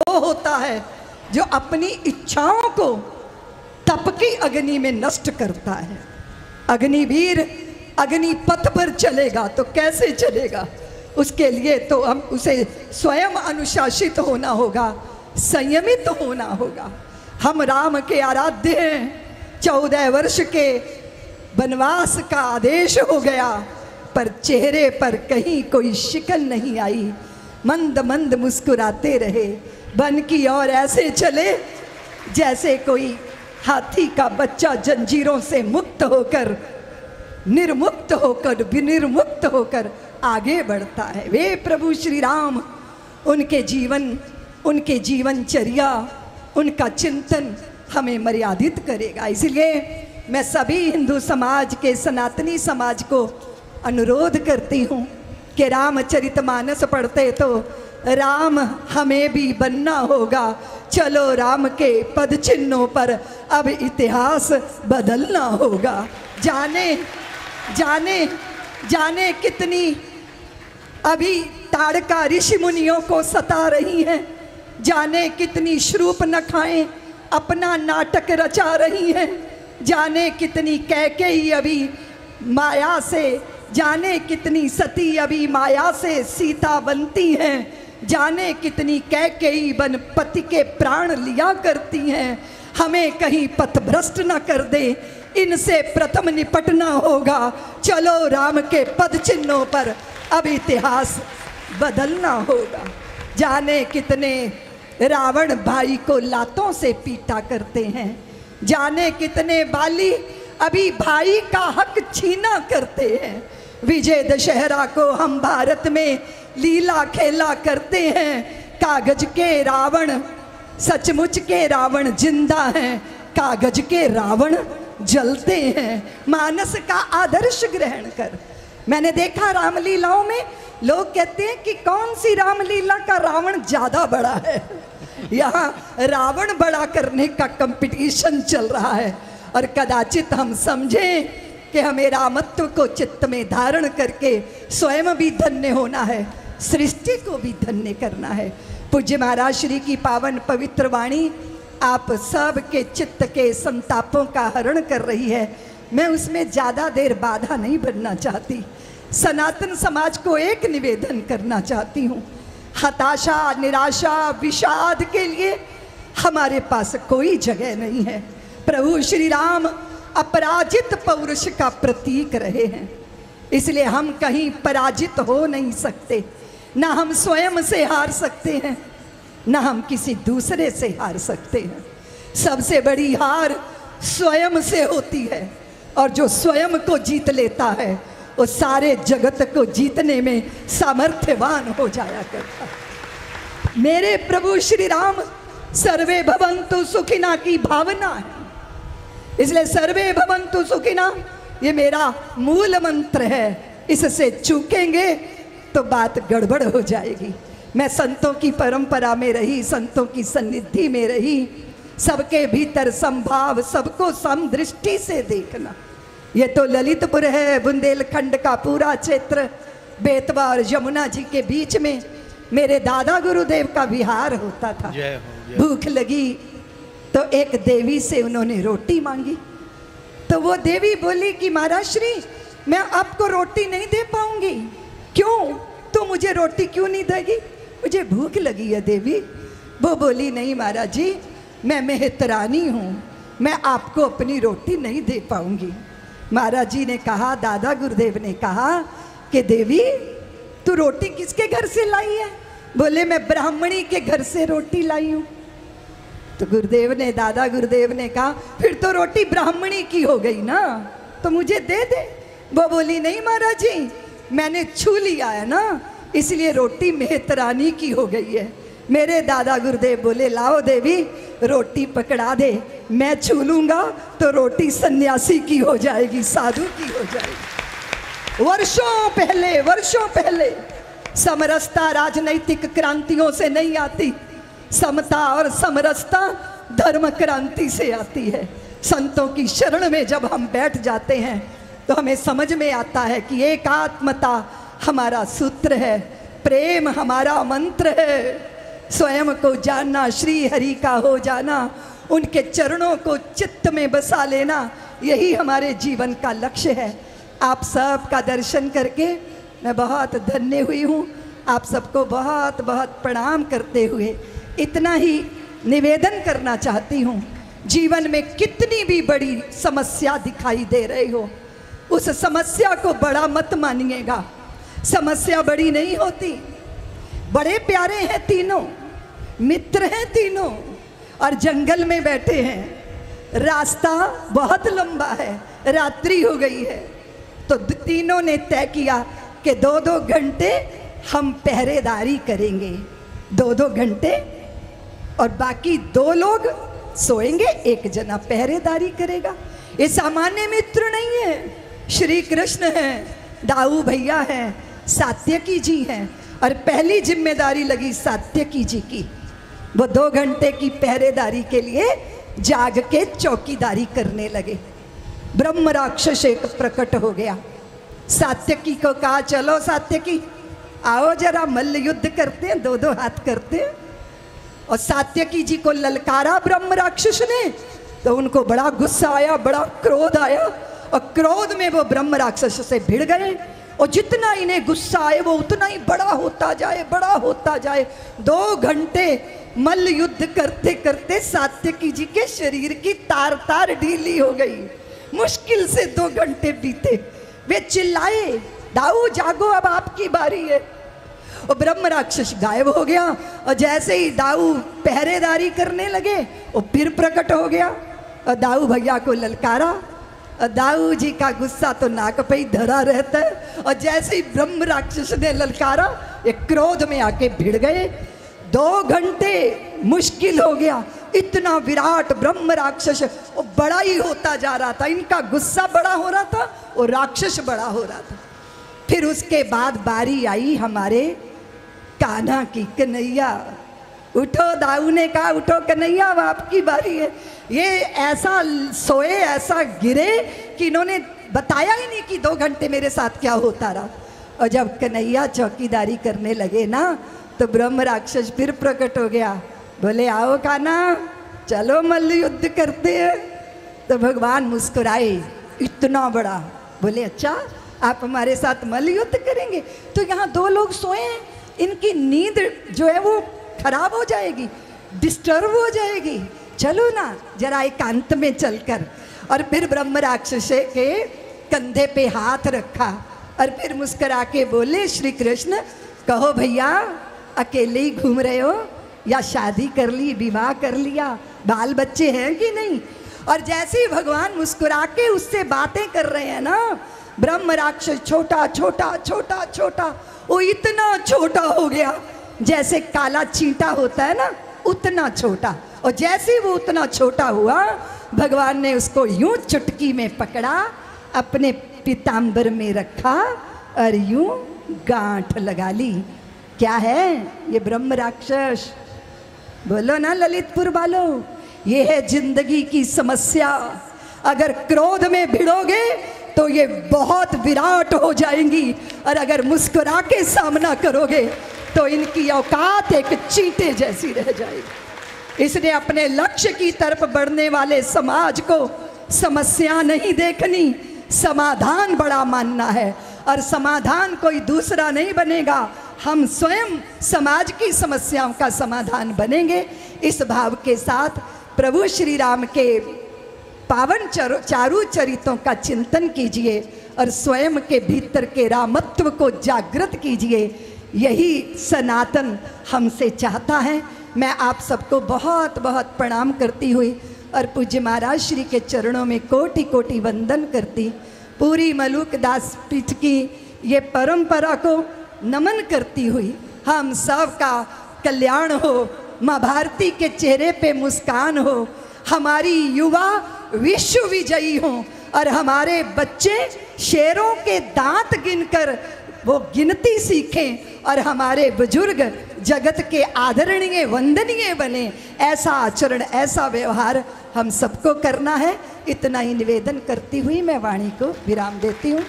वो होता है जो अपनी इच्छाओं को तप की अग्नि में नष्ट करता है। अग्निवीर अग्नि पथ पर चलेगा तो कैसे चलेगा? उसके लिए तो हम उसे स्वयं अनुशासित होना होगा, संयमित होना होगा। हम राम के आराध्य हैं। 14 वर्ष के वनवास का आदेश हो गया, पर चेहरे पर कहीं कोई शिकन नहीं आई। मंद मंद मुस्कुराते रहे, वन की ओर ऐसे चले जैसे कोई हाथी का बच्चा जंजीरों से मुक्त होकर, निर्मुक्त होकर, विनिर्मुक्त होकर आगे बढ़ता है। वे प्रभु श्री राम, उनके जीवनचर्या, उनका चिंतन हमें मर्यादित करेगा। इसलिए मैं सभी हिंदू समाज के, सनातनी समाज को अनुरोध करती हूँ कि रामचरितमानस पढ़ते तो राम हमें भी बनना होगा। चलो राम के पद चिन्हों पर अब इतिहास बदलना होगा। जाने जाने जाने कितनी अभी ताड़का ऋषि मुनियों को सता रही हैं, जाने कितनी शूर्पणखाएं अपना नाटक रचा रही हैं, जाने कितनी कैकेयी अभी माया से, जाने कितनी सती अभी माया से सीता बनती हैं, जाने कितनी कैकेयी बन पति के प्राण लिया करती हैं। हमें कहीं पथभ्रष्ट न कर दे, इनसे प्रथम निपटना होगा। चलो राम के पद चिन्हों पर अब इतिहास बदलना होगा। जाने कितने रावण भाई को लातों से पीटा करते हैं, जाने कितने बाली अभी भाई का हक छीना करते हैं। विजय दशहरा को हम भारत में लीला खेला करते हैं। कागज के रावण, सचमुच के रावण जिंदा हैं, कागज के रावण जलते हैं। मानस का आदर्श ग्रहण कर। मैंने देखा रामलीलाओं में लोग कहते हैं कि कौन सी रामलीला का रावण ज्यादा बड़ा है। यहाँ रावण बड़ा करने का कंपटीशन चल रहा है, और कदाचित हम समझें कि हमें रामत्व को चित्त में धारण करके स्वयं भी धन्य होना है, सृष्टि को भी धन्य करना है। पूज्य महाराज श्री की पावन पवित्र वाणी आप सब के चित्त के संतापों का हरण कर रही है। मैं उसमें ज़्यादा देर बाधा नहीं बनना चाहती। सनातन समाज को एक निवेदन करना चाहती हूँ, हताशा, निराशा, विषाद के लिए हमारे पास कोई जगह नहीं है। प्रभु श्री राम अपराजित पौरुष का प्रतीक रहे हैं, इसलिए हम कहीं पराजित हो नहीं सकते। ना हम स्वयं से हार सकते हैं, ना हम किसी दूसरे से हार सकते हैं। सबसे बड़ी हार स्वयं से होती है, और जो स्वयं को जीत लेता है वो सारे जगत को जीतने में सामर्थ्यवान हो जाया करता है। मेरे प्रभु श्री राम सर्वे भवन्तु सुखिना की भावना है, इसलिए सर्वे भवन्तु सुखिना ये मेरा मूल मंत्र है। इससे चूकेंगे तो बात गड़बड़ हो जाएगी। मैं संतों की परंपरा में रही, संतों की सन्निधि में रही। सबके भीतर संभाव, सबको समदृष्टि से देखना। ये तो ललितपुर है, बुंदेलखंड का पूरा क्षेत्र, बेतवा और यमुना जी के बीच में मेरे दादा गुरुदेव का विहार होता था। भूख लगी तो एक देवी से उन्होंने रोटी मांगी, तो वो देवी बोली कि महाराज श्री मैं आपको रोटी नहीं दे पाऊंगी। क्यों? तो मुझे रोटी क्यों नहीं देगी? मुझे भूख लगी है देवी। वो बोली नहीं महाराज जी, मैं मेहतरानी हूँ, मैं आपको अपनी रोटी नहीं दे पाऊंगी। महाराज जी ने कहा, दादा गुरुदेव ने कहा कि देवी तू रोटी किसके घर से लाई है? बोले मैं ब्राह्मणी के घर से रोटी लाई हूँ। तो गुरुदेव ने, दादा गुरुदेव ने कहा फिर तो रोटी ब्राह्मणी की हो गई ना, तो मुझे दे दे। वो बोली नहीं महाराज जी, मैंने छू लिया है ना, इसलिए रोटी मेहतरानी की हो गई है। मेरे दादा गुरुदेव बोले लाओ देवी रोटी पकड़ा दे, मैं छू लूंगा तो रोटी सन्यासी की हो जाएगी, साधु की हो जाएगी। वर्षों पहले समरसता राजनैतिक क्रांतियों से नहीं आती, समता और समरसता धर्म क्रांति से आती है। संतों की शरण में जब हम बैठ जाते हैं तो हमें समझ में आता है कि एकात्मता हमारा सूत्र है, प्रेम हमारा मंत्र है, स्वयं को जानना, श्री हरि का हो जाना, उनके चरणों को चित्त में बसा लेना, यही हमारे जीवन का लक्ष्य है। आप सब का दर्शन करके मैं बहुत धन्य हुई हूँ। आप सबको बहुत बहुत प्रणाम करते हुए इतना ही निवेदन करना चाहती हूँ, जीवन में कितनी भी बड़ी समस्या दिखाई दे रही हो, उस समस्या को बड़ा मत मानिएगा। समस्या बड़ी नहीं होती, बड़े प्यारे हैं तीनों, मित्र हैं तीनों, और जंगल में बैठे हैं। रास्ता बहुत लंबा है, रात्रि हो गई है, तो तीनों ने तय किया कि 2-2 घंटे हम पहरेदारी करेंगे, 2-2 घंटे, और बाकी 2 लोग सोएंगे, 1 जना पहरेदारी करेगा। ये सामान्य मित्र नहीं है, श्री कृष्ण हैं, दाऊ भैया हैं, सात्यकी जी हैं, और पहली जिम्मेदारी लगी सात्यकी जी की। वो 2 घंटे की पहरेदारी के लिए जाग के चौकीदारी करने लगे। ब्रह्म राक्षस एक प्रकट हो गया। सात्यकी को कहा, चलो सात्यकी आओ जरा मल्ल युद्ध करते हैं, 2-2 हाथ करते हैं। और सात्यकी जी को ललकारा ब्रह्म राक्षस ने, तो उनको बड़ा गुस्सा आया, बड़ा क्रोध आया, और क्रोध में वो ब्रह्म राक्षस से भिड़ गए। और जितना इन्हें गुस्सा आए वो उतना ही बड़ा होता जाए, बड़ा होता जाए। 2 घंटे मल्ल युद्ध करते करते सात्यकी जी के शरीर की तार तार ढीली हो गई। मुश्किल से 2 घंटे बीते। वे चिल्लाए, दाऊ जागो, अब आपकी बारी है। और ब्रह्म राक्षस गायब हो गया, और जैसे ही दाऊ पहरेदारी करने लगे वो फिर प्रकट हो गया, और दाऊ भैया को ललकारा। और दाऊ जी का गुस्सा तो नाक पे ही धरा रहता है, और जैसे ही ब्रह्म राक्षस ने ललकारा, एक क्रोध में आके भिड़ गए। 2 घंटे मुश्किल हो गया। इतना विराट ब्रह्म राक्षस वो बड़ा ही होता जा रहा था, इनका गुस्सा बड़ा हो रहा था और राक्षस बड़ा हो रहा था। फिर उसके बाद बारी आई हमारे कान्हा की। कन्हैया उठो, दाऊ ने कहा उठो कन्हैया, अब आपकी बारी है। ये ऐसा सोए, ऐसा गिरे कि इन्होंने बताया ही नहीं कि 2 घंटे मेरे साथ क्या होता रहा। और जब कन्हैया चौकीदारी करने लगे ना, तो ब्रह्म राक्षस फिर प्रकट हो गया। बोले आओ कान्हा, चलो मल्ल युद्ध करते हैं। तो भगवान मुस्कुराए, इतना बड़ा। बोले अच्छा आप हमारे साथ मल्ल युद्ध करेंगे? तो यहाँ 2 लोग सोए हैं, इनकी नींद जो है वो खराब हो जाएगी, डिस्टर्ब हो जाएगी, चलो ना जरा एकांत में चलकर। और फिर ब्रह्म राक्षस के कंधे पे हाथ रखा, और फिर मुस्कुरा के बोले, श्री कृष्ण कहो भैया, अकेले ही घूम रहे हो या शादी कर ली, विवाह कर लिया, बाल बच्चे हैं कि नहीं? और जैसे ही भगवान मुस्कुरा के उससे बातें कर रहे हैं ना, ब्रह्म राक्षस छोटा छोटा छोटा छोटा, वो इतना छोटा हो गया जैसे काला चींटा होता है ना, उतना छोटा। और जैसे ही वो उतना छोटा हुआ, भगवान ने उसको यूं चुटकी में पकड़ा, अपने पीताम्बर में रखा और यूं गांठ लगा ली। क्या है ये ब्रह्म राक्षस? बोलो ना ललितपुर वालों, ये है जिंदगी की समस्या। अगर क्रोध में भिड़ोगे तो ये बहुत विराट हो जाएंगी, और अगर मुस्कुरा के सामना करोगे तो इनकी औकात एक चींटे जैसी रह जाएगी। इसने अपने लक्ष्य की तरफ बढ़ने वाले समाज को समस्या नहीं देखनी, समाधान बड़ा मानना है। और समाधान कोई दूसरा नहीं बनेगा, हम स्वयं समाज की समस्याओं का समाधान बनेंगे। इस भाव के साथ प्रभु श्री राम के पावन चारू चरितों का चिंतन कीजिए और स्वयं के भीतर के रामत्व को जागृत कीजिए। यही सनातन हमसे चाहता है। मैं आप सबको बहुत बहुत प्रणाम करती हुई और पूज्य महाराज श्री के चरणों में कोटि कोटि वंदन करती, पूरी मलुक दास पीठ की ये परंपरा को नमन करती हुई हम सब का कल्याण हो, माँ भारती के चेहरे पे मुस्कान हो, हमारी युवा विश्व विजयी हों और हमारे बच्चे शेरों के दांत गिनकर वो गिनती सीखें और हमारे बुजुर्ग जगत के आदरणीय वंदनीय बने। ऐसा आचरण, ऐसा व्यवहार हम सबको करना है। इतना ही निवेदन करती हुई मैं वाणी को विराम देती हूँ।